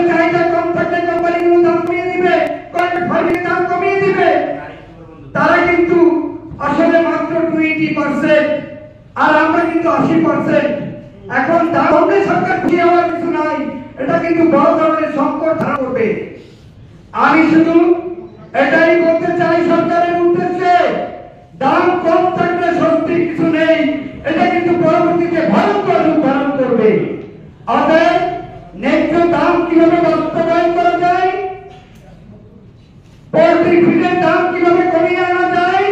ফসলের চাহিদা কম থাকলে কোম্পানিগুলো দাম কমিয়ে দিবে, ফার্মিংয়ের দাম কমিয়ে দিবে। তারা কিন্তু আসলে মাত্র 20% আর আমরা কিন্তু 80%। এখন দামে সরকার খুশি হওয়ার কিছু নাই, এটা কিন্তু বড় ধরনের সংকট ধারণ করবে। আমি শুধু এটাই বলতে চাই সরকারের উদ্দেশ্যে, দাম কম থাকলে স্বস্তি কিছু নেই, এটা কিন্তু পরবর্তীতে ভয়ঙ্কর রূপ ধারণ করবে। অতএব ন্যায্য দাম কিভাবে বাস্তবায়ন করা যায়, পোল্ট্রি ফিডের দাম কিভাবে কমিয়ে আনা যায়,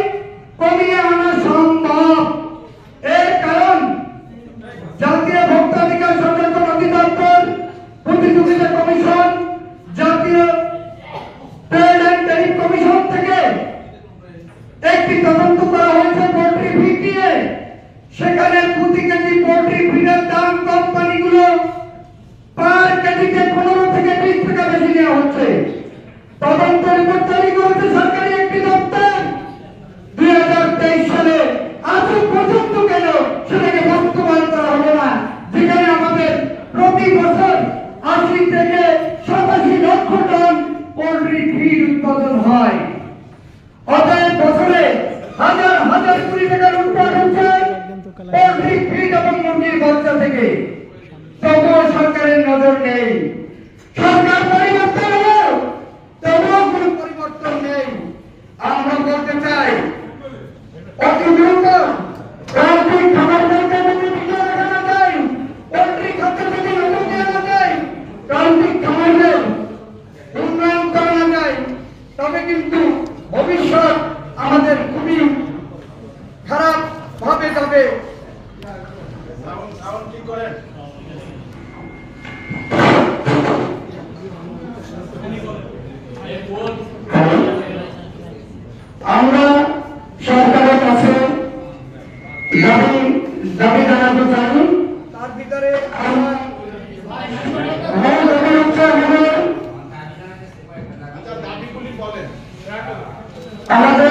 কমিয়ে আনা সম্ভব। এর কারণ জাতীয় ভোক্তাধিকার সংরক্ষণ অধিদপ্তর, প্রতিযোগিতা কমিশন, জাতীয় ট্রেড এন্ড ট্যারিফ কমিশন থেকে একটি তদন্ত করা হয়েছে পোল্ট্রি ফিড নিয়ে। সেখানে প্রতি কেজি পোল্ট্রি ফিডের দাম কোম্পানিগুলো পার কেজিতে 15 থেকে 20 টাকা বেশি নেওয়া হচ্ছে। তদন্ত রিপোর্ট তৈরি করেছে সরকারি একটি দপ্তর। 2023 সালে আজ পর্যন্ত কেন সেটাকে বাস্তবায়ন করা হলো না, যেখানে আমাদের প্রতি বছর 80 থেকে 87 লক্ষ টন পোল্ট্রি ফিড উৎপাদন হয়। অতএব বছরে হাজার হাজার কোটি টাকা লুটপাট হচ্ছে পোল্ট্রি ফিড এবং মুরগির বাচ্চা থেকে। তবুও সরকারের নজর নেই। সরকার পরিবর্তন হলো, তবুও কোনো পরিবর্তন নেই। আমরা বলতে চাই অতি দ্রুত পোল্ট্রি খামারদেরকে যদি টিকিয়ে রাখা যায়, পোল্ট্রি খাদ্য যদি নজর দেওয়া যায়, পোল্ট্রি খামারদের উন্নয়ন করা যায়, তবে কিন্তু ভবিষ্যৎ আমাদের খুবই খারাপ ভাবে যাবে। আমরা সরকারের কাছে দাবি জানাতে চাই, তার ভিতরে আমাদের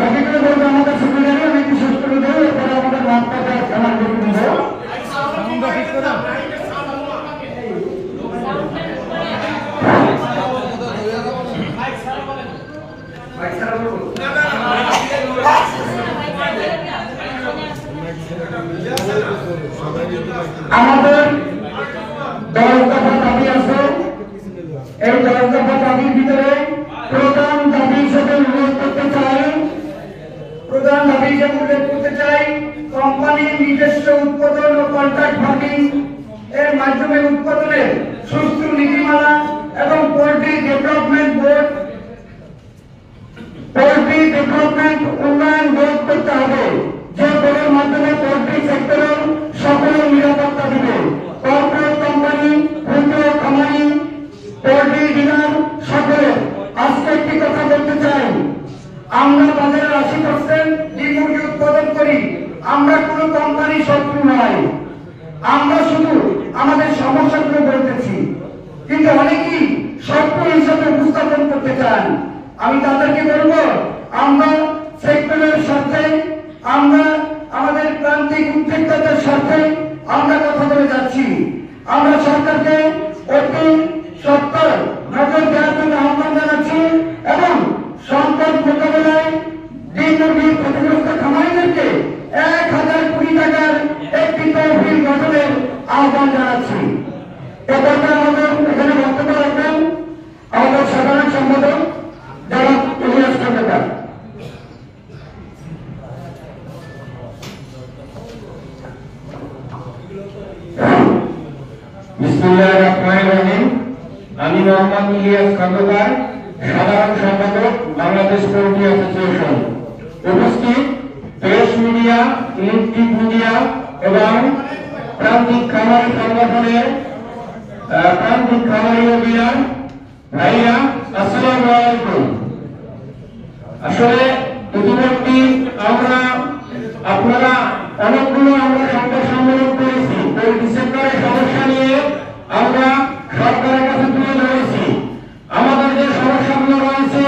দাবিগুলো বলতে আমাদের সুবিধা আমি একটু শেষ করে দেবো, এরপরে আমাদের মাত্রাটা আমার করে দেব। আমাদের 10 দফা দাবি আছে। এই 10 দফা দাবির ভিতরে প্রধান দাবি হিসেবে উল্লেখ করতে চাই কোম্পানির নিজস্ব উৎপাদন ও কন্ট্রাক্ট ফার্মিং এর মাধ্যমে উৎপাদনের সুষ্ঠু নীতিমালা এবং পোল্ট্রি ডেভেলপমেন্ট উন্নয়ন বোর্ড করতে হবে, যে বোর্ডের মাধ্যমে পোল্ট্রি সেক্টরের সকলের নিরাপত্তা দিবে। কর্পোরেট কোম্পানি, ক্ষুদ্র খামারি, পোল্ট্রি ডিলার সকলের। আজকে একটি কথা বলতে চাই, আমরা বাজারে 80% ডিম মুরগি উৎপাদন করি। আমরা কোনো কোম্পানি শত্রু নয়, আমরা শুধু আমাদের সমস্যাগুলো বলতেছি, কিন্তু অনেকেই শত্রু হিসাবে উপস্থাপন করতে চান। আমি তাদেরকে বলবো, আমরা সেক্টরের সাথে, আমরা আমাদের প্রান্তিক উদ্যোক্তাদের সাথে আমরা কথা বলে যাচ্ছি। আমরা সরকারকে অতি সত্তর নজর দেওয়ার জন্য আহ্বান জানাচ্ছি এবং সংকট মোকাবেলায় ডিম মুরগির ক্ষতিগ্রস্ত খামারিদেরকে 1000 কোটি টাকার একটি তহবিল গঠনের আহ্বান জানাচ্ছি। এরপরে আমাদের এখানে বক্তব্য রাখবেন আমাদের সাধারণ সম্পাদক জনাব ইলিয়াস খন্দকার। বিসমিল্লাহির রহমানির রহিম। আমি মোহাম্মদ ইলিয়াস খন্দকার, সাধারণ সম্পাদক, বাংলাদেশ পোল্ট্রি অ্যাসোসিয়েশন। উপস্থিত প্রেস মিডিয়া, ইলেকট্রিক মিডিয়া এবং প্রান্তিক খামারি সংগঠনের প্রান্তিক খামারি অভিযান ভাইয়া, আসসালামু আলাইকুম। আসলে ইতিমধ্যে আপনারা অনেকগুলো আমরা সংবাদ সম্মেলন করেছি, পোল্ট্রি সেক্টরের সমস্যা নিয়ে আমরা সরকারের কাছে তুলে ধরেছি। আমাদের যে সমস্যাগুলো রয়েছে,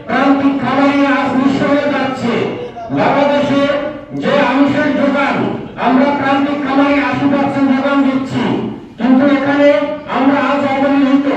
প্রান্তিক খামারি আজ নিঃস্ব হয়ে যাচ্ছে। বাংলাদেশে যে আমিষের যোগান, আমরা প্রান্তিক খামারি 80% যোগান দিচ্ছি, কিন্তু এখানে আমরা আজ অবহেলিত।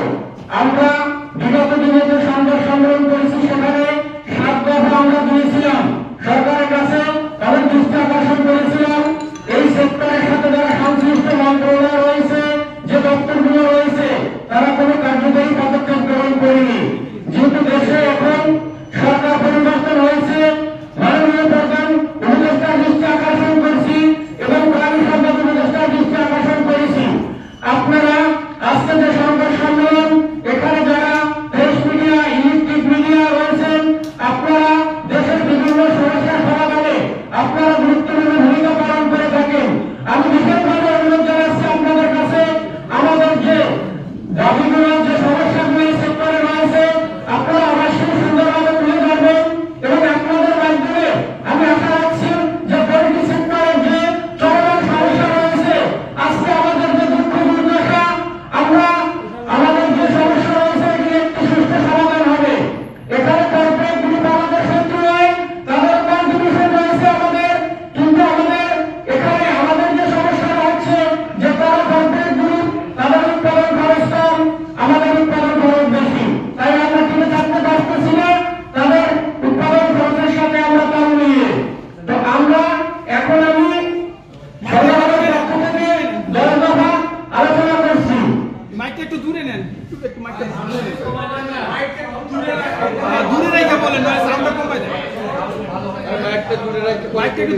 আমি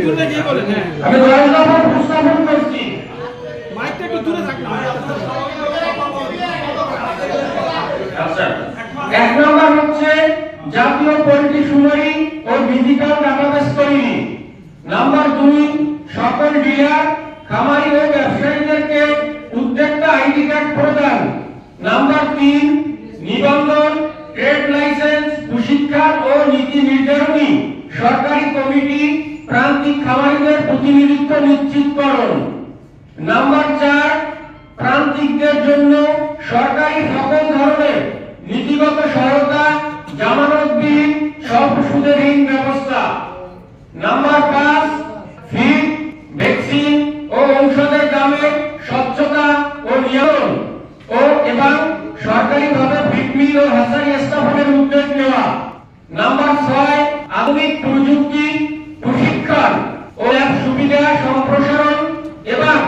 10 দফা উপস্থাপন করছি। মাইকটা একটু দূরে থাক না। আচ্ছা, 1 নম্বর হচ্ছে জাতীয় পোল্ট্রি শুমারি ও ডিজিটাল ডাটাবেস তৈরি। নাম্বার 2, সকল ডিলার, খামারি ও ব্যবসায়ীদেরকে উদ্যোক্তা আইডি কার্ড প্রদান। নাম্বার 3, নিবন্ধন, ট্রেড লাইসেন্স, প্রশিক্ষণ ও নীতি নির্ধারণী সরকারি কমিটি প্রান্তিক খামারিদের প্রতিনিধিত্ব নিশ্চিতকরণ। নাম্বার 4, প্রান্তিকদের জন্য সরকারি সকল ধরনের নীতিগত সহায়তা, জামানতবিহীন স্বল্প সুদের ঋণ ব্যবস্থা। নাম্বার 5, ফিড, ভ্যাকসিন ও ঔষধের দামে স্বচ্ছতা ও নিয়ন্ত্রণ এবং সরকারিভাবে ফিড মিল ও হ্যাচারি স্থাপনের উদ্যোগ নেওয়া। নাম্বার 6, আধুনিক প্রযুক্তি, প্রশিক্ষণ ও ল্যাব সুবিধা সম্প্রসারণ এবং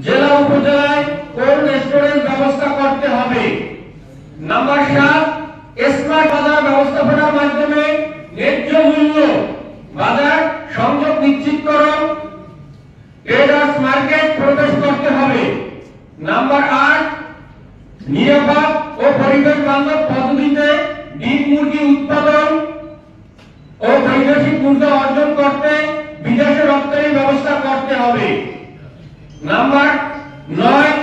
জেলা উপজেলায় কোল্ড স্টোরেজ ব্যবস্থা করতে হবে। নাম্বার 7, স্মার্ট বাজার ব্যবস্থাপনার মাধ্যমে ন্যায্য মূল্য বাজার সংযোগ নিশ্চিতকরণ, ট্রেডার্স মার্কেট প্রবেশ করতে হবে। নাম্বার 8, নিরাপদ ও পরিবেশ বান্ধব পদ্ধতিতে ডিম মুরগি উৎপাদন ও বৈদেশিক মুদ্রা অর্জন করতে বিদেশে রপ্তানির ব্যবস্থা করতে হবে। নাম্বার 9,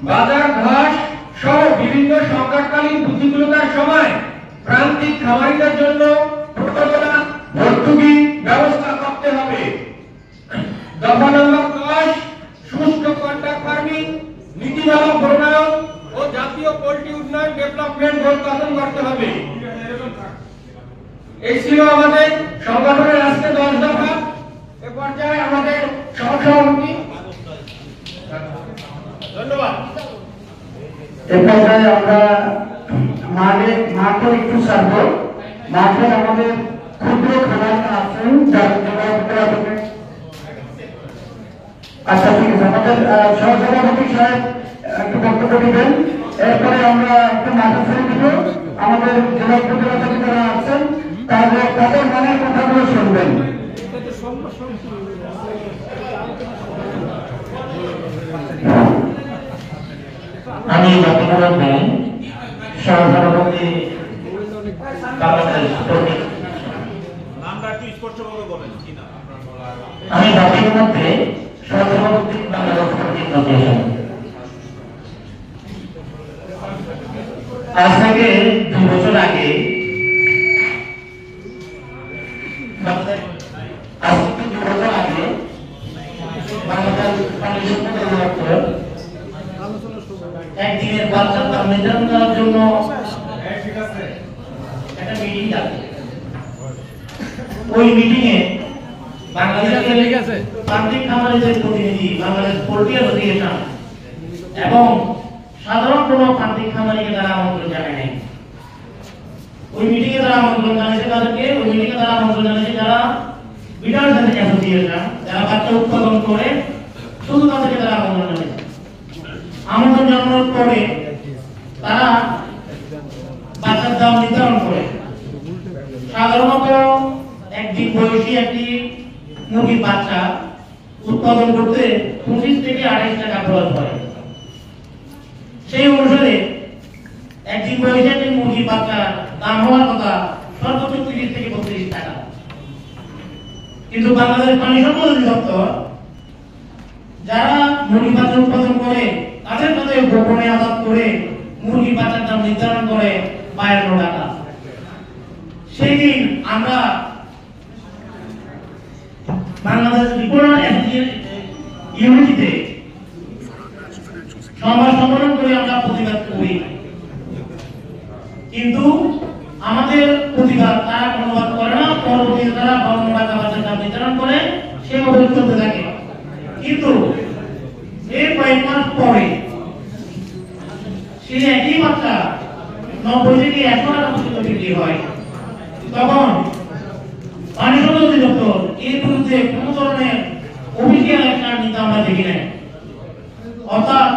বাজার ধস সহ বিভিন্ন সংকটকালীন প্রতিকূলতার সময় প্রান্তিক খামারিদের জন্য প্রণোদনা ভর্তুকি ব্যবস্থা করতে হবে। দফা নম্বর 10, সুষ্ঠু কন্ট্রাক্ট ফার্মিং নীতিমালা প্রণয়ন ও জাতীয় পোল্ট্রি উন্নয়ন ডেভেলপমেন্ট বোর্ড গঠন করতে হবে। এই ছিল আমাদের সংগঠনের আজকে 10 দফা। এ পর্যায়ে আমাদের সহসভাপতি, ধন্যবাদ। এ পর্যায়ে আমরা মাঠে একটু ছাড়বো। মাঠে আমাদের ক্ষুদ্র খামারিরা আছেন আচ্ছা ঠিক আছে, আমাদের সহসভাপতি সাহেব একটু বক্তব্য দিবেন। এরপরে আমরা একটু মাঠে ছেড়ে দিব। আমাদের জেলা উপজেলা থেকে যারা আছেন তাদের মনের কথাগুলো শুনবেন। আমি বর্তমানে সহসভাপতি বাংলাদেশ পোল্ট্রি, আমি বাকির মধ্যে সহসভাপতি বাংলাদেশ পোল্ট্রি অ্যাসোসিয়েশন। আজ থেকে 2 বছর আগে বাংলাদেশ পানি সম্পদ অধিদপ্তর একদিনের বাচ্চার দাম নির্ধারণ করার জন্য একটা মিটিং ডাকে। ওই মিটিংয়ে বাংলাদেশের প্রান্তিক খামারিদের প্রতিনিধি, বাংলাদেশ পোল্ট্রি অ্যাসোসিয়েশন এবং সাধারণ কোনো প্রান্তিক খামারিকে তারা আমন্ত্রণ জানায় নাই। ওই মিটিংয়ে তারা আমন্ত্রণ জানিয়েছে তাদেরকে, ওই মিটিংয়ে তারা আমন্ত্রণ জানিয়েছে যারা বিডার্স অ্যাসোসিয়েশন, যারা বাচ্চা উৎপাদন করে, শুধু তাদেরকে তারা আমন্ত্রণ জানিয়েছে। আমন্ত্রণ জানানোর পরে তারা বাচ্চার দাম নির্ধারণ করে। সাধারণত একদিন বয়সী একটি মুরগির বাচ্চা উৎপাদন করতে 25 থেকে 28 টাকা খরচ হয়। সেই অনুসারে একদিন বয়সী একটি মুরগির বাচ্চার দাম হওয়ার কথা সর্বোচ্চ 30 থেকে 32 টাকা। কিন্তু বাংলাদেশ পানি সম্পদ অধিদপ্তর যারা মুরগি বাচ্চা উৎপাদন করে তাদের সাথে গোপনে আদাত করে মুরগি বাচ্চার দাম নির্ধারণ করে 52 টাকা। সেই দিন আমরা বাংলাদেশ রিপোর্টার ইউনিটিতে সভা সম্মেলন করে আমরা প্রতিবাদ করি, কিন্তু আমাদের প্রতিবাদ তারা অনুবাদ করে না। পরবর্তীতে তারা 52 টাকা বাচ্চার দাম নির্ধারণ করে সেভাবে চলতে থাকে। কিন্তু এর কয়েক মাস পরে সেই একই বাচ্চা 90 থেকে 100 টাকা পর্যন্ত বিক্রি হয়। তখন পানি সম্পদ অধিদপ্তর এর বিরুদ্ধে কোনো ধরনের অফিসিয়াল অ্যাকশন নিতে আমরা দেখি নাই। অর্থাৎ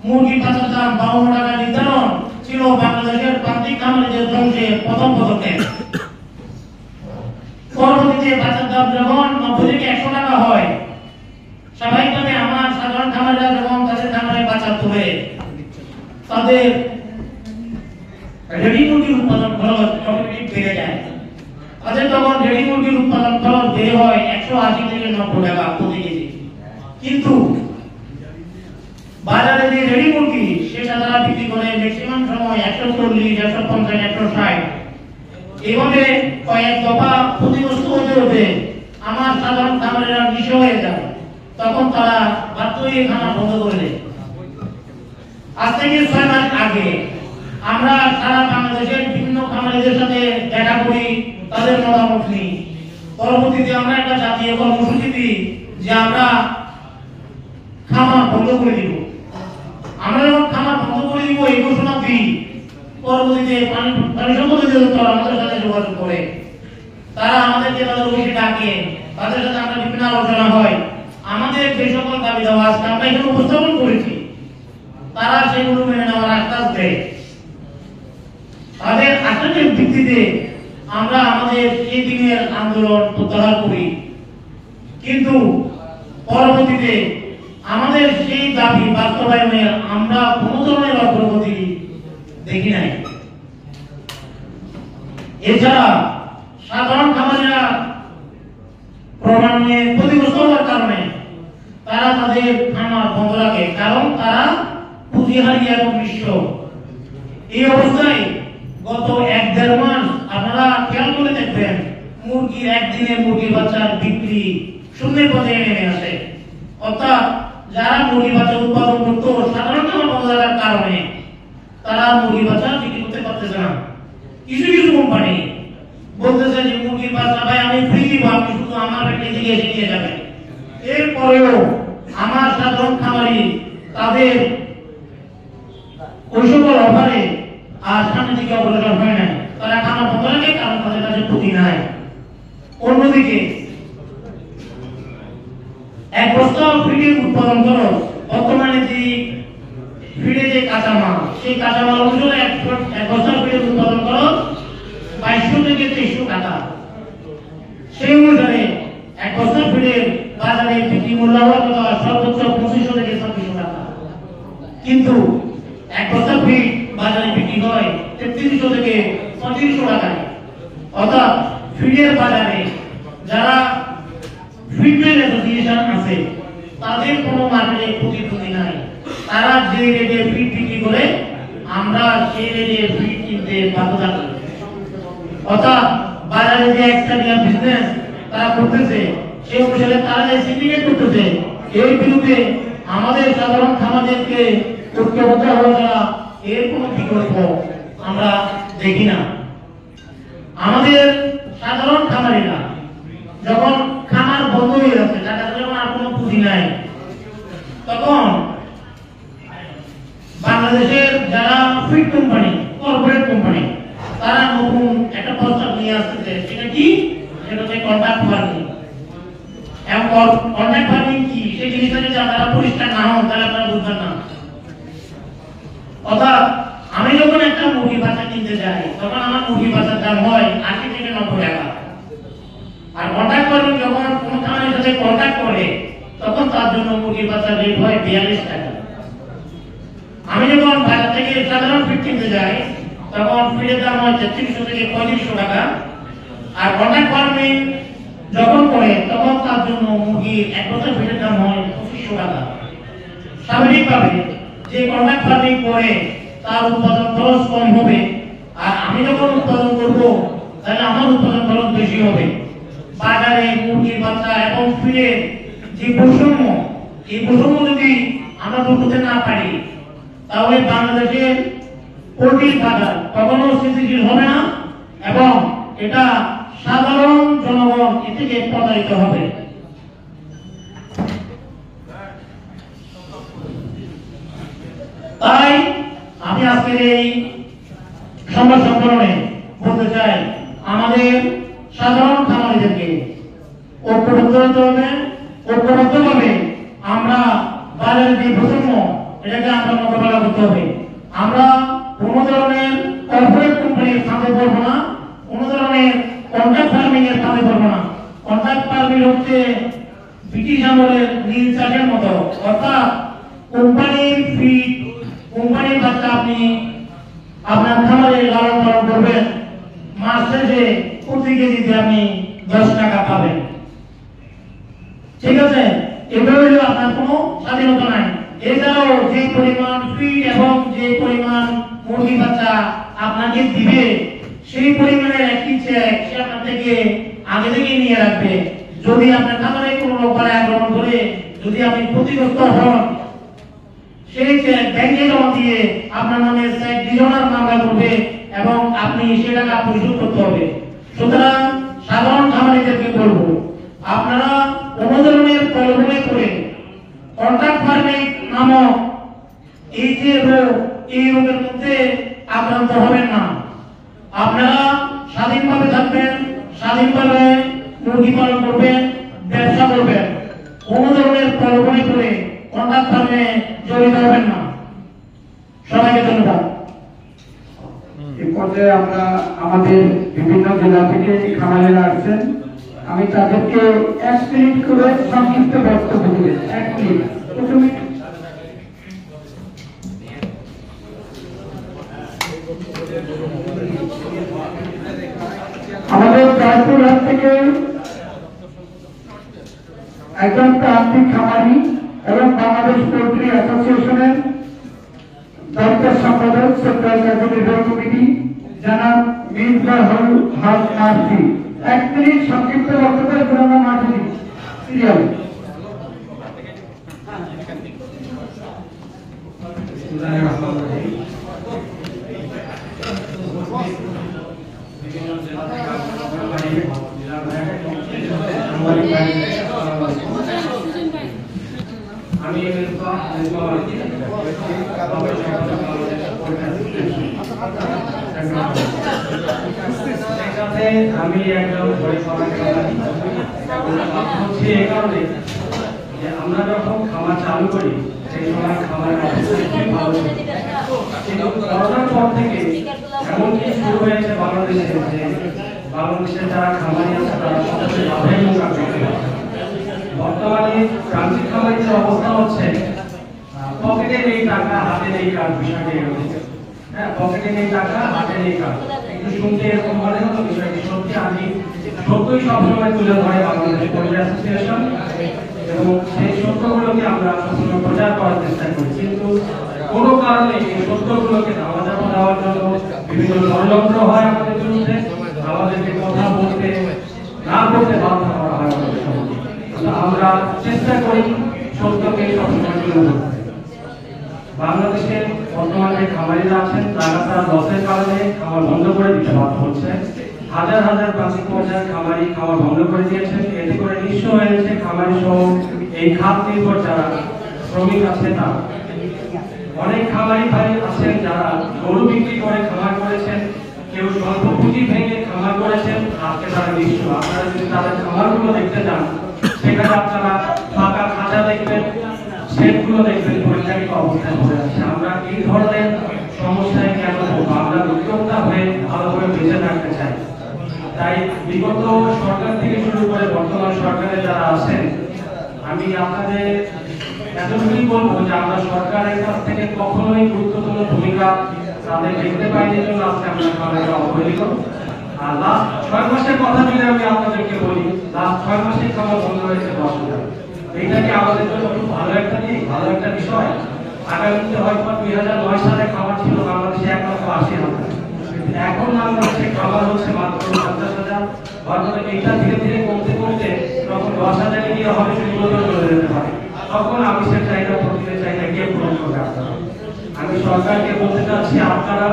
মুরগির বাচ্চার দাম 52 টাকা নির্ধারণ ছিল বাংলাদেশের প্রান্তিক খামারিদের ধ্বংসের প্রথম পদক্ষেপ। পরবর্তীতে বাজার দাম যখন 90 থেকে 100 টাকা হয়, স্বাভাবিকভাবে আমার সাধারণ খামারিরা যখন তাদের খামারে বাজার তোলে, তাদের রেডি মুরগির উৎপাদন খরচ অটোমেটিক বেড়ে যায়। তাদের তখন রেডি মুরগির উৎপাদন খরচ বেড়ে হয় 180 থেকে 90 টাকা প্রতি কেজি। কিন্তু বাজারে যে রেডি মুরগি সেটা তারা বিক্রি করে ম্যাক্সিমাম সময় 140, 150, 160 এইভাবে কয়েক দফা ক্ষতিগ্রস্ত হতে হতে আমার সাধারণ খামারিরা নিঃস্ব হয়ে যায়। তখন তারা বাধ্য হয়ে খামার বন্ধ করে দেয়। আজ থেকে 6 মাস আগে আমরা সারা বাংলাদেশের বিভিন্ন খামারিদের সাথে দেখা করি, তাদের মতামত নিই। পরবর্তীতে আমরা একটা জাতীয় কর্মসূচি দিই যে আমরা খামার বন্ধ করে দিব। আমরা যখন খামার বন্ধ করে দিব এই ঘোষণা দিই, পরবর্তীতে পানি সম্পদ অধিদপ্তর আমাদের সাথে যোগাযোগ করে, তারা আমাদেরকে তাদের অফিসে ডাকে, তাদের সাথে আমরা বিভিন্ন আলোচনা হয়। আমাদের যে সকল দাবি দেওয়া আছে আমরা এখানে উপস্থাপন করেছি, তারা সেগুলো মেনে নেওয়ার আশ্বাস দেয়। তাদের আশ্বাসের ভিত্তিতে আমরা আমাদের এই দিনের আন্দোলন প্রত্যাহার করি। কিন্তু পরবর্তীতে আমাদের সেই দাবি বাস্তবায়নে আমরা কোনো ধরনের অগ্রগতি দেখি নাই। এছাড়া সাধারণ খামারিরা ক্রমান্বয়ে ক্ষতিগ্রস্ত হওয়ার কারণে তারা তাদের খামার বন্ধ রাখে, কারণ তারা পুঁজি হারিয়ে এবং নিঃস্ব। এই অবস্থায় গত 1-1.5 মাস আপনারা খেয়াল করে দেখবেন মুরগির একদিনে মুরগির বাচ্চার বিক্রি শূন্যের পর্যায়ে নেমে আসে। অর্থাৎ যারা মুরগি বাচ্চা উৎপাদন করতো সাধারণ খামার বন্ধ রাখার কারণে তারা মুরগি বাচ্চা বিক্রি করতে পারতেছে না। কিছু কিছু কোম্পানি বলতেছে যে মুরগির বাচ্চা ভাই আমি ফ্রি দিব, আপনি শুধু আমার পেটে দিকে এসে নিয়ে যাবেন। এরপরেও আমার সাধারণ খামারি তাদের ওই সকল অফারে আর সামনের দিকে অগ্রসর হয় না। তারা খামার বন্ধ রাখে কারণ তাদের কাছে পুঁজি নাই। অন্যদিকে এক বস্তা ফিডের উৎপাদন খরচ বর্তমানে যে ফিডে যে কাঁচামাল, সেই কাঁচামাল অনুযায়ী এক বস্তা ফিডের উৎপাদন খরচ 2200 থেকে 2300 টাকা। সেই অনুসারে এক বস্তা ফিডের বাজারে বিক্রি মূল্য হওয়ার কথা সর্বোচ্চ 2500 থেকে 2600 টাকা। কিন্তু এক বস্তা ফিড বাজারে বিক্রি হয় 3300 থেকে 3500 টাকায়। অর্থাৎ ফিডের বাজারে যারা ফিডম্যান অ্যাসোসিয়েশন আছে তাদের কোনো মার্কেটে প্রতিদ্বন্দ্বী নাই। তারা যে রেটে ফিড বিক্রি করে আমরা সেই রেটে ফিড কিনতে বাধ্য থাকি। অর্থাৎ বাজারে যে একটা বিজনেস তারা করতেছে সেই অনুসারে তারা যে সিন্ডিকেট করতেছে, এর বিরুদ্ধে আমাদের সাধারণ খামারদেরকে ঐক্যবদ্ধ হওয়া ছাড়া এর কোনো বিকল্প আমরা দেখি না। আমাদের সাধারণ খামারিরা যখন খামার বন্ধ হয়ে যাচ্ছে, টাকা যখন আর কোনো পুঁজি নাই, তখন বাংলাদেশের যারা ফিড কোম্পানি, কর্পোরেট কোম্পানি, তারা নতুন একটা প্রস্তাব নিয়ে আসতেছে। সেটা কি? সেটা হচ্ছে কন্ট্রাক্ট ফার্মিং। এবং কন্ট্রাক্ট ফার্মিং কি সেই জিনিসটা যদি আপনারা পরিষ্কার না হন তাহলে আপনারা বুঝবেন না। অর্থাৎ আমি যখন একটা মুরগি বাচ্চা কিনতে যাই তখন আমার মুরগি বাচ্চার দাম হয় 80 থেকে 90 টাকা। আর কন্ট্রাক্ট ফার্মিং যখন কোনো খামারের সাথে কন্ট্রাক্ট করে তখন তার জন্য মুরগির বাচ্চার রেট হয় 42 টাকা। আমি যখন বাজার থেকে সাধারণ ফিড কিনতে যাই তখন ফিডের দাম হয় 3300 থেকে 3500 টাকা। আর কন্ট্রাক্ট ফার্মিং যখন করে তখন তার জন্য মুরগির এক বছর ফিডের দাম হয় 2500 টাকা। স্বাভাবিকভাবে যে কন্ট্রাক্ট ফার্মিং করে তার উৎপাদন খরচ কম হবে, আর আমি যখন উৎপাদন করব তাহলে আমার উৎপাদন খরচ বেশি হবে। বাজারে মুরগির বাচ্চা এবং ফিডের যে বৈষম্য, এই বৈষম্য যদি আমরা দূর করতে না পারি তাহলে বাংলাদেশের পোল্ট্রির বাজার কখনো স্থিতিশীল হবে না এবং এটা সাধারণ জনগণ এ থেকে প্রতারিত হবে। তাই আমি আজকের এই সংবাদ সম্মেলনে বলতে চাই আমাদের সাধারণ খামারিদেরকে ঐক্যবদ্ধ হতে হবে। ঐক্যবদ্ধভাবে আমরা বাজারে যে বৈষম্য এটাকে আমরা মোকাবেলা করতে হবে। আমরা কোনো ধরনের কর্পোরেট কোম্পানির ফাঁদে পড়বো না, কোনো ধরনের কন্ট্রাক্ট ফার্মিং এর ফাঁদে পড়বো না। অর্থাৎ কোম্পানির ফিড, কোম্পানির বাচ্চা আপনি আপনার খামারে লালন পালন করবেন, মাস শেষে প্রতি কেজিতে আপনি 10 টাকা পাবেন। ঠিক আছে, এভাবে হলে আপনার কোনো স্বাধীনতা নাই। এছাড়াও যে পরিমাণ ফিড এবং যে পরিমাণ মুরগি বাচ্চা আপনাকে দিবে সেই পরিমাণের একটি চেক সে আপনার থেকে আগে থেকে নিয়ে রাখবে। যদি আপনার খামারে কোনো রোগ বালাই আক্রমণ করে যদি আপনি ক্ষতিগ্রস্ত হন, সেই চেক ব্যাংকে জমা দিয়ে আপনার নামে চেক ডিজনার মামলা করবে এবং আপনি সে টাকা পরিশোধ করতে হবে। সুতরাং সাধারণ খামারিদেরকে বলবো, আপনারা কোনো ধরনের প্রলোভনে করে কন্ট্রাক্ট ফার্মিং নামক এই যে রোগ, এই রোগের মধ্যে আক্রান্ত হবেন না। আপনারা স্বাধীনভাবে থাকবেন, স্বাধীনভাবে মুরগি পালন করবেন, ব্যবসা করবেন। কোনো ধরনের প্রলোভনে করে কন্ট্রাক্ট ফার্মে জড়িত হবেন না। সবাইকে ধন্যবাদ। এই পর্যায়ে আমরা আমাদের বিভিন্ন জেলা থেকে খামারিরা আসছেন, আমি তাদেরকে 1 মিনিট করে সংক্ষিপ্ত বক্তব্য দেবেন। 1 মিনিট। প্রথমে আমাদের রায়পুর হাট থেকে একজন প্রান্তিক খামারি এবং বাংলাদেশ পোল্ট্রি অ্যাসোসিয়েশনের দপ্তর সম্পাদক সেন্ট্রাল কার্যনির্বাহী কমিটি জনাব মির্জাহুল হক মার্সি 1 মিনিট সংক্ষিপ্ত বক্তব্য জনাব মার্সি সিরিয়াল। আমি আমি একজন হচ্ছে এই কারণে যে আমরা যখন খামার চালু করি সেই সময় খামারের কিন্তু করোনার পর থেকে এমনকি শুরু হয়েছে বাংলাদেশে যে বাংলাদেশের যারা খামারি আছে তারা সবচেয়ে লাভের মুখ করতে পারে। বর্তমানে প্রান্তিক খামারিদের অবস্থা হচ্ছে পকেটে নেই টাকা হাতে নেই কাজ, বিষয়টি হ্যাঁ, পকেটে নেই টাকা হাতে নেই কাজ। একটু শুনতে এরকম মনে হলো, বিষয়টি সত্যি। আমি সত্যই সবসময় তুলে ধরে বাংলাদেশ পোল্ট্রি অ্যাসোসিয়েশন এবং সেই সত্যগুলোকে আমরা সবসময় প্রচার করার চেষ্টা করি, কিন্তু কোনো কারণে এই সত্যগুলোকে ধামাচাপা দেওয়ার জন্য বিভিন্ন ষড়যন্ত্র হয় আমাদের বিরুদ্ধে, আমাদেরকে কথা বলতে না বলতে বাধ্য করা হয় আমাদের সঙ্গে। আমরা চেষ্টা করি সত্যকে সবসময় তুলে ধরতে। বাংলাদেশের বর্তমানে খামারিরা আছেন লাগাতার লসের কারণে খামার বন্ধ করে দিতে বাধ্য হচ্ছে। হাজার হাজার প্রান্তিক পর্যায়ের খামারি খামার বন্ধ করে দিয়েছেন। এতে করে নিঃস্ব হয়েছে খামারি সহ এই খাত নির্ভর যারা শ্রমিক আছে তারা। অনেক খামারি ভাই আছেন যারা গরু বিক্রি করে খামার করেছেন, কেউ স্বল্প পুঁজি ভেঙে খামার করেছেন, আজকে তারা নিঃস্ব। আপনারা যদি তাদের খামারগুলো দেখতে যান, সেখানে আপনারা ফাঁকা খাঁচা দেখবেন, সেগুলো দেখবেন পরিচালিত অবস্থায় পড়ে আছে। আমরা এই ধরনের সমস্যায় কেন পড়বো? আমরা উদ্যোক্তা হয়ে ভালোভাবে বেঁচে থাকতে চাই। তাই বিগত সরকার থেকে শুরু করে বর্তমান সরকারে যারা আছেন, আমি আপনাদের এতটুকুই বলবো যে আমরা সরকারের কাছ থেকে কখনোই গুরুত্বপূর্ণ ভূমিকা তাদের দেখতে পাইনি, জন্য আজকে আমরা খামারে অবহেলিত। আর লাস্ট 6 মাসের কথা যদি আমি আপনাদেরকে বলি, লাস্ট 6 মাসে খামার বন্ধ হয়েছে 10,000। এইটাকে আমাদের জন্য খুব ভালো একটা দিক, ভালো একটা বিষয়। আগামীতে হয়তো 2009 সালে খামার ছিল বাংলাদেশে 1,80,000, এখন বাংলাদেশে খামার হচ্ছে মাত্র 50,000। হয়তো এইটা ধীরে ধীরে কমতে কমতে তখন 10,000 গিয়ে হবে 16,000 চলে যেতে পারে। তখন আমি সে চাহিদা প্রতিদিনের চাহিদা কে পূরণ করবে? আপনারা। আমি সরকারকে বলতে চাচ্ছি, আপনারা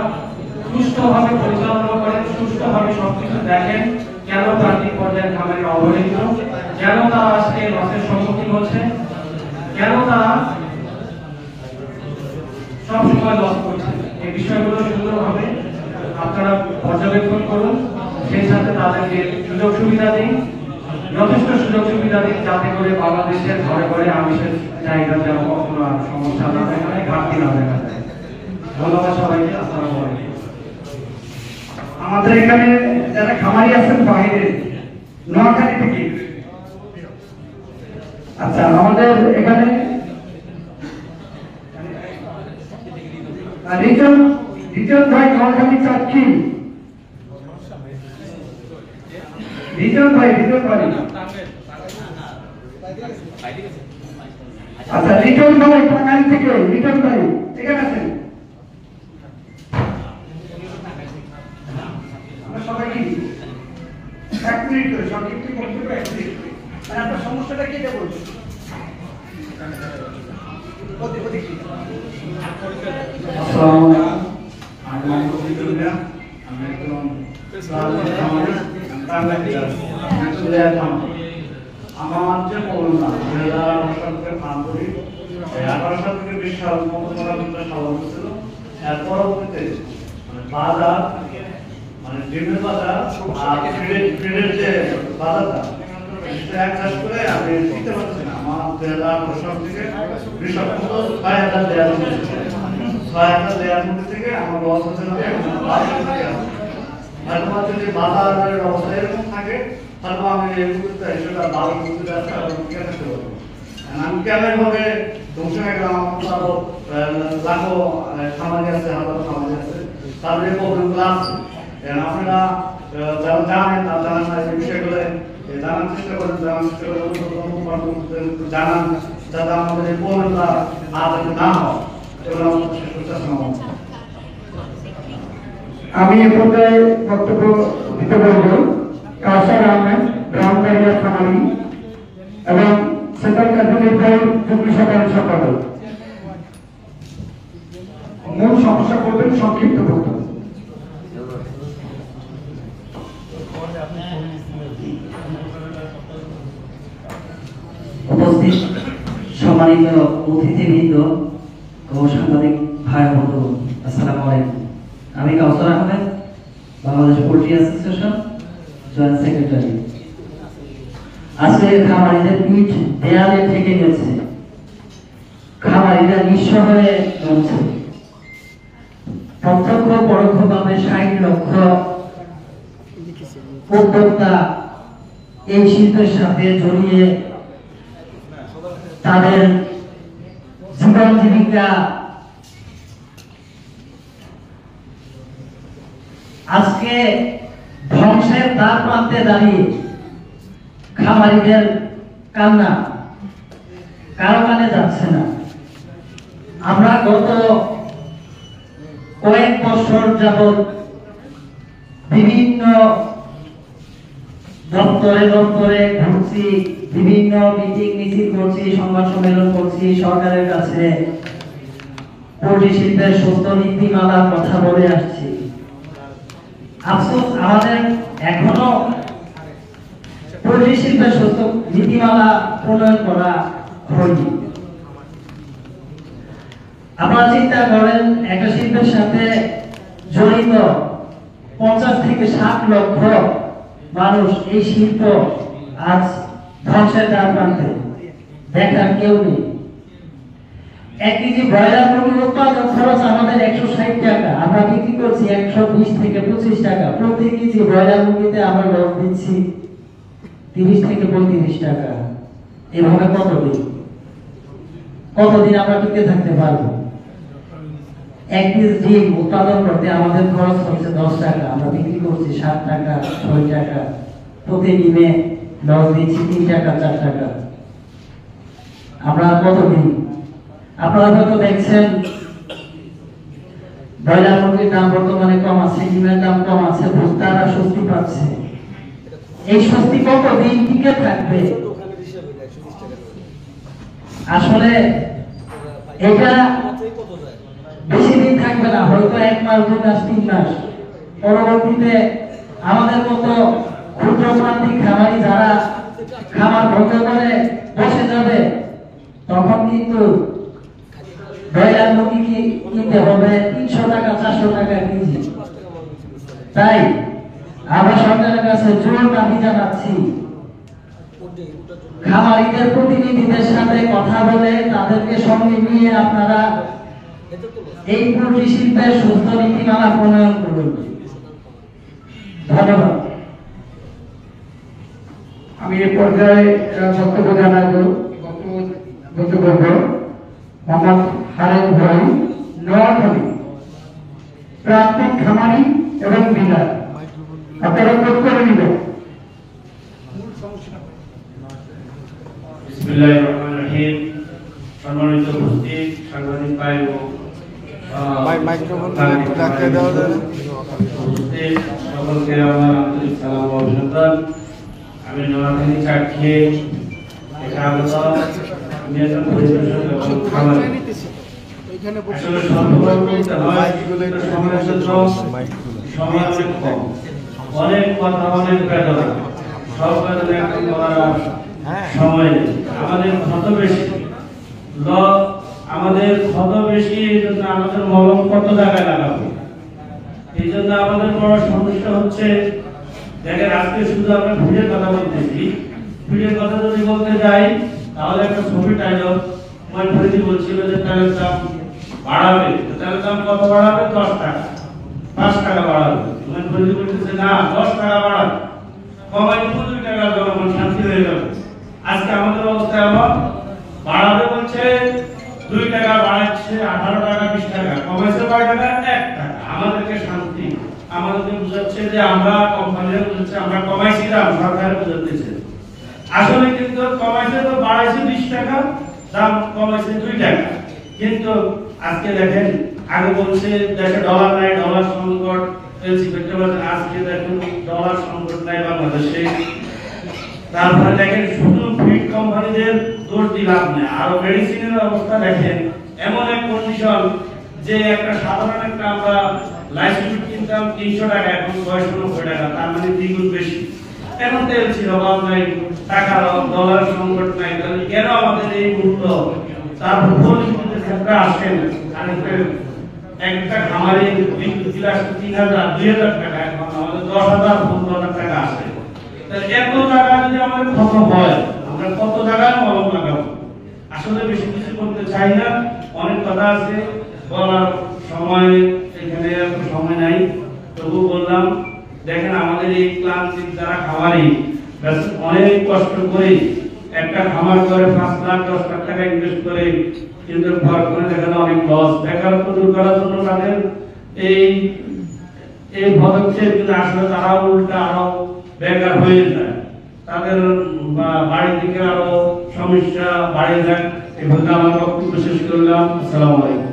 সুষ্ঠুভাবে পরিচালনা করেন, সুষ্ঠুভাবে সবকিছু দেখেন। কেন প্রান্তিক পর্যায়ের খামারিরা অবহেলিত, কেন তারা আজকে লসের সম্মুখীন হচ্ছে, কেন তারা সবসময় লস করছে, এই বিষয়গুলো সুন্দরভাবে আপনারা পর্যবেক্ষণ করুন। সেই সাথে তাদেরকে সুযোগ সুবিধা দিন, যথেষ্ট সুযোগ সুবিধা দিন, যাতে করে বাংলাদেশের ঘরে ঘরে আমিষের চাহিদা যেন কখনো আর সমস্যা না দেখা যায়, ঘাটতি না দেখা যায়। ধন্যবাদ সবাইকে। আসসালামু আলাইকুম। আমাদের এখানে যারা খামারি আছেন বাইরে নোয়াখালী থেকে, আচ্ছা আমাদের এখানে রিজন ভাই নলখানি চাচ্ছি। রিজন ভাই আচ্ছা, রিজন ভাই টাঙ্গাইল থেকে, রিজন ভাই এখানে আছেন? আমরা সবাই কি 1 মিনিট করে সংক্ষিপ্ত বক্তব্য 1 মিনিট করে, মানে আপনার সমস্যাটা কি এটা বলবেন। আসসালামু আলাইকুম, আমি একজন আমার যে করোনা 2018 সাল থেকে পান করি, 18 সাল থেকে 20 সাল পর্যন্ত সভাপতি ছিল। এর পরবর্তীতে বাজার মানে ডিমের বাজার আর ফিডের যে বাজারটা এক চাষ করে আমি দিতে পারছি না। আমার 2018 সাল থেকে 20 সাল পর্যন্ত 6,000 দেওয়ার মধ্যে 6,000 দেওয়ার মধ্যে থেকে আমার লস হচ্ছে না। তোমার যদি বাজারের অবস্থা এরকম থাকে তাহলে আমি সেটা ভালো করতে যাচ্ছি আর থাকতে পারবো। আমি কেমন ভাবে ধ্বংস হয়ে গেলাম, আরো লাখো খামারি আছে, হাজারো খামারি আছে, তাদের এই প্রবলেমগুলো আছে। আপনারা যারা জানেন না, জানান না এই বিষয়গুলো জানার চেষ্টা করেন, জানান যাতে আমাদের এই প্রবলেমটা আর না হয়, এগুলো আমাদের চেষ্টা নেওয়া। আমি এ পর্যায়ে বক্তব্য দিতে বলব কাউসার আহমেদ, ব্রাহ্মণবাড়িয়া খামারি এবং সেন্ট্রাল ক্যাথলিক ভাইয়ের যুগ্ম সাধারণ সম্পাদক। মূল সমস্যা করবেন সংক্ষিপ্ত বক্তব্য। উপস্থিত সম্মানিত অতিথিবৃন্দ ও সাংবাদিক ভাই বন্ধু, আসসালামু আলাইকুম। আমি Kawsar Ahmed, Bangladesh poultry association joint secretary. আজকে খামারিদের পিঠ দেয়ালে ঠেকে গেছে, খামারিরা নিঃস্ব হয়ে রয়েছে। প্রত্যক্ষ পরোক্ষভাবে 60 লক্ষ উদ্যোক্তা এই শিল্পের সাথে জড়িয়ে তাদের জীবন জীবিকা আজকে ধ্বংসের দ্বার প্রান্তে দাঁড়িয়ে। খামারিদের কান্না কারো কানে যাচ্ছে না। আমরা গত কয়েক বছর যাবৎ বিভিন্ন দপ্তরে ঘুরছি, বিভিন্ন মিটিং মিছিল করছি, সংবাদ সম্মেলন করছি, সরকারের কাছে পোল্ট্রি শিল্পের সুস্থ নীতিমালার কথা বলে আসছি। আফসোস, আমাদের এখনো পোল্ট্রি শিল্পের সুস্থ নীতিমালা প্রণয়ন করা হয়নি। আপনারা চিন্তা করেন, একটা শিল্পের সাথে জড়িত 50 থেকে 60 লক্ষ মানুষ, এই শিল্প আজ ধ্বংসের দ্বার প্রান্তে, দেখার কেউ নেই। 1 কেজি ব্রয়লার মুরগির উৎপাদন খরচ আমাদের 160 টাকা, আমরা বিক্রি করছি 120 থেকে 25 টাকা। প্রতি কেজি ব্রয়লার মুরগিতে আমরা লস দিচ্ছি 30 থেকে 35 টাকা। এভাবে কতদিন আমরা টিকে থাকতে পারবো? 1 কেজি ডিম উৎপাদন করতে আমাদের খরচ হচ্ছে 10 টাকা, আমরা বিক্রি করছি 7 টাকা 6 টাকা। প্রতি ডিমে লস দিচ্ছি 3 টাকা 4 টাকা। আমরা কতদিন? আপনারা হয়তো দেখছেন ব্রয়লার মুরগির দাম বর্তমানে কম আছে, ডিমের দাম কম আছে, ভোক্তারা স্বস্তি পাচ্ছে। এই স্বস্তি কতদিন টিকে থাকবে? আসলে এটা বেশি দিন থাকবে না, হয়তো 1 মাস 2 মাস 3 মাস। পরবর্তীতে আমাদের মতো ক্ষুদ্র প্রান্তিক খামারি যারা খামার বন্ধ করে বসে যাবে, তখন কিন্তু ব্রয়লার মুরগি কিনতে হবে 300 টাকা 400 টাকা কেজি। তাই আমরা সরকারের কাছে জোর দাবি জানাচ্ছি, খামারিদের প্রতিনিধিদের সাথে কথা বলে তাদেরকে সঙ্গে নিয়ে আপনারা এই পোল্ট্রি শিল্পের সুস্থ নীতিমালা প্রণয়ন করুন। ধন্যবাদ। আমি এই পর্যায়ে বক্তব্য জানাবো, বক্তব্য মোহাম্মদ হারেন ভাই, নোয়াখালী। প্রান্তিক খামারি এবং ডিলার। আপনারা নোট করে নেবেন। বিসমিল্লাহির রহমানির রহিম। সম্মানিত উপস্থিত সাংবাদিক ভাই ও মাইক্রোফোনটা একটু ধাক্কা দেওয়া যাবে? উপস্থিত সকলকে আমার আন্তরিক সালাম ও অভিনন্দন। আমি নোয়াখালী চাটখিল এখানত আমি একজন পরিবেশক এবং খামারি। এখানে আসলে সর্বপ্রথম বলতে হয় সময়ের জন্য সময় অনেক কম, অনেক কথা, অনেক বেদনা, সব বেদনা এখন বলার সময় নেই। আমাদের ক্ষত বেশি, আমাদের ক্ষত বেশি, এই জন্য আমাদের মলম কত জায়গায় লাগাবো। এই জন্য আমাদের বড় সমস্যা হচ্ছে, দেখেন আজকে শুধু আমরা ভিড়ের কথা বলতেছি, ভিড়ের কথা যদি বলতে যাই তাহলে একটা ছবি টাইলর ময়ূরী বলছিল যে তেলের দাম বাড়াবে, তেলের দাম কত বাড়াবে? 10 টাকা, 5 টাকা বাড়াবে। ময়ূরী বলতেছে না, 10 টাকা বাড়াবে, কমাই 2 টাকা জনগণ শান্তি হয়ে যাবে। আজকে আমাদের অবস্থা এমন, বাড়াবে বলছে 2 টাকা, বাড়াচ্ছে 18 টাকা, 20 টাকা, কমাইছে কয় টাকা? 1 টাকা। আমাদেরকে শান্তি, আমাদেরকে বুঝাচ্ছে যে আমরা, কোম্পানিরা বুঝাচ্ছে আমরা কমাইছি দাম, সরকার বুঝাচ্ছে। আসলে কিন্তু কমাইছে তো, বাড়াইছে 20 টাকা, দাম কমাইছে 2 টাকা। কিন্তু আজকে দেখেন, আগে বলছে দেশে ডলার নাই, ডলার সংকট, আজকে দেখুন ডলার সংকট নাই বাংলাদেশে। তারপরে দেখেন শুধু ফিড কোম্পানিদের দোষ দিয়ে লাভ নেই, আরো মেডিসিনের অবস্থা দেখেন, এমন এক কন্ডিশন যে একটা সাধারণ একটা আমরা লাইসেন্স কিনতাম 300 টাকা, এখন 690 টাকা, তার মানে দ্বিগুণ বেশি। এখন তেল ছিল অভাব নাই, টাকার ডলার সংকট নাই, তাহলে কেন আমাদের এই মূল্য? তারপর পরিস্থিতির ক্ষেত্রে আসেন, একটা খামারে বিদ্যুৎ বিল আসছে 3000, 2000 টাকা, এখন আমাদের 10,000, 15,000 টাকা আসে। এত টাকা যদি আমাদের খরচ হয়, আমরা কত টাকায় মলম লাগাবো? আসলে বেশি কিছু করতে চাই না, অনেক কথা আছে বলার, সময় এখানে এত সময় নাই, তবু বললাম। দেখেন আমাদের এই ক্লান্তিক যারা খামারি, অনেক কষ্ট করে একটা খামার করে 5 লাখ 10 লাখ টাকা ইনভেস্ট করে, কিন্তু ঘর করে দেখেন অনেক লস। বেকারত্ব দূর করার জন্য তাদের এই পদক্ষেপ, কিন্তু আসলে তারা উল্টা আরো বেকার হয়ে যায়, তাদের বাড়ির দিকে আরো সমস্যা বাড়ে যায়। এভাবে আমার বক্তব্য শেষ করলাম। আসসালামু আলাইকুম।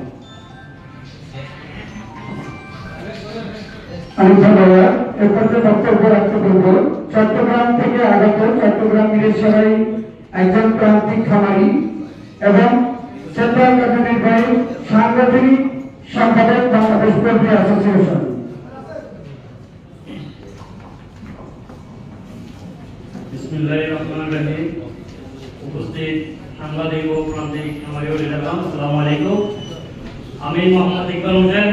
আমি ধন্যবাদ। এরপর যে বক্তব্য রাখতে বলবো, চট্টগ্রাম থেকে আগত চট্টগ্রাম মিরেশরাই একজন প্রান্তিক খামারি এবং সেন্ট্রাল একাডেমির ভাই সাংগঠনিক সম্পাদক বাংলাদেশ পোল্ট্রি অ্যাসোসিয়েশন। বিসমিল্লাহির রহমানির রহিম। উপস্থিত সাংবাদিক ও প্রান্তিক খামারি ও ডিলারগণ, আসসালামু আলাইকুম। আমি মোহাম্মদ ইকবাল হোসেন,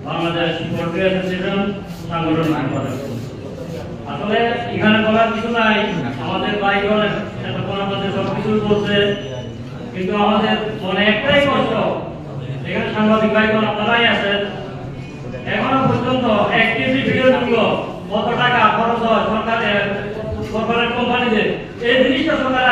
বাংলাদেশ পোল্ট্রি অ্যাসোসিয়েশন সাংগঠনিক সম্পাদক। আসলে এখানে বলার কিছু নাই, আমাদের ভাইগণ এতক্ষণ আমাদের সবকিছু বলছে, কিন্তু আমাদের মনে একটাই কষ্ট, এখানে সাংবাদিক ভাইগণ আপনারাই আছেন, এখনো পর্যন্ত 1 কেজি ভিডিও মূল্য কত টাকা খরচ হয় সরকারের কোম্পানিতে, এই জিনিসটা সরকার